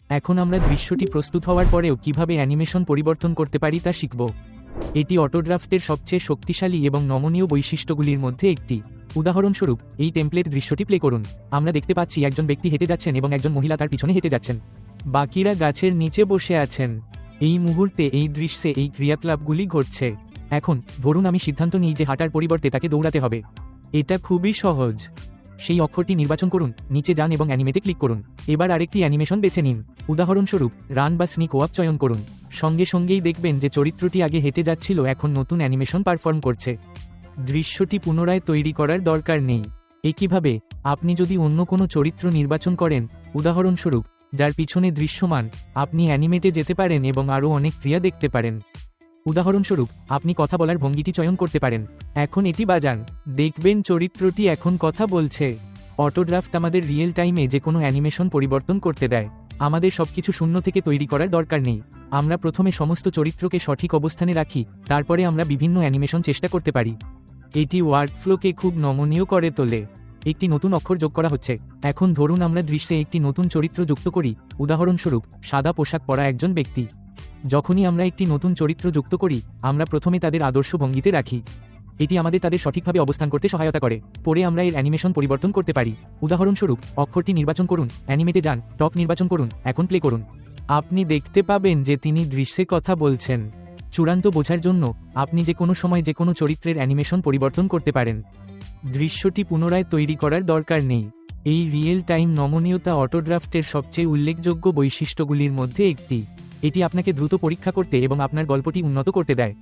এখন আমরা দৃশ্যটি প্রস্তুত হওয়ার পরেও কিভাবে অ্যানিমেশন পরিবর্তন করতে পারি তা শিখব। এটি অটোড্রাফটের সবচেয়ে শক্তিশালী এবং নমনীয় বৈশিষ্ট্যগুলির মধ্যে একটি। উদাহরণস্বরূপ, এই টেমপ্লেট দৃশ্যটি প্লে করুন। আমরা দেখতে পাচ্ছি একজন ব্যক্তি হেঁটে যাচ্ছেন এবং একজন মহিলা তার পিছনে হেঁটে যাচ্ছেন। বাকিরা গাছের নিচে বসে আছেন। এই মুহূর্তে এই দৃশ্যে এই ক্রিয়াকলাপগুলি ঘটছে। এখন ধরুন আমি সিদ্ধান্ত নিই যে হাঁটার পরিবর্তে তাকে দৌড়াতে হবে। এটা খুবই সহজ। সেই অক্ষরটি নির্বাচন করুন, নিচে যান এবং অ্যানিমেটে ক্লিক করুন। এবার আরেকটি অ্যানিমেশন বেছে নিন। উদাহরণস্বরূপ, রান বা স্নিক ওয়াক চয়ন করুন। সঙ্গে সঙ্গেই দেখবেন যে চরিত্রটি আগে হেঁটে যাচ্ছিল এখন নতুন অ্যানিমেশন পারফর্ম করছে। দৃশ্যটি পুনরায় তৈরি করার দরকার নেই। একইভাবে আপনি যদি অন্য কোনো চরিত্র নির্বাচন করেন, উদাহরণস্বরূপ যার পিছনে দৃশ্যমান, আপনি অ্যানিমেটে যেতে পারেন এবং আরও অনেক ক্রিয়া দেখতে পারেন। উদাহরণস্বরূপ, আপনি কথা বলার ভঙ্গিটি চয়ন করতে পারেন। এখন এটি বাজান। দেখবেন চরিত্রটি এখন কথা বলছে। অটোড্রাফট আমাদের রিয়েল টাইমে যে কোনো অ্যানিমেশন পরিবর্তন করতে দেয়। আমাদের সবকিছু শূন্য থেকে তৈরি করার দরকার নেই। আমরা প্রথমে সমস্ত চরিত্রকে সঠিক অবস্থানে রাখি, তারপরে আমরা বিভিন্ন অ্যানিমেশন চেষ্টা করতে পারি। এটি ওয়ার্কফ্লোকে খুব নমনীয় করে তোলে। একটি নতুন অক্ষর যোগ করা হচ্ছে। এখন ধরুন আমরা দৃশ্যে একটি নতুন চরিত্র যুক্ত করি, উদাহরণস্বরূপ সাদা পোশাক পরা একজন ব্যক্তি। যখনই আমরা একটি নতুন চরিত্র যুক্ত করি, আমরা প্রথমে তাদের আদর্শ ভঙ্গিতে রাখি। এটি আমাদের তাদের সঠিকভাবে অবস্থান করতে সহায়তা করে। পরে আমরা এর অ্যানিমেশন পরিবর্তন করতে পারি। উদাহরণস্বরূপ, অক্ষরটি নির্বাচন করুন, অ্যানিমেটে যান, টক নির্বাচন করুন, এখন প্লে করুন। আপনি দেখতে পাবেন যে তিনি দৃশ্যে কথা বলছেন। চূড়ান্ত বোঝার জন্য আপনি যে কোনো সময় যে কোনো চরিত্রের অ্যানিমেশন পরিবর্তন করতে পারেন। দৃশ্যটি পুনরায় তৈরি করার দরকার নেই। এই রিয়েল টাইম নমনীয়তা অটোড্রাফটের সবচেয়ে উল্লেখযোগ্য বৈশিষ্ট্যগুলির মধ্যে একটি। এটি আপনাকে দ্রুত পরীক্ষা করতে এবং আপনার গল্পটি উন্নত করতে দেয়।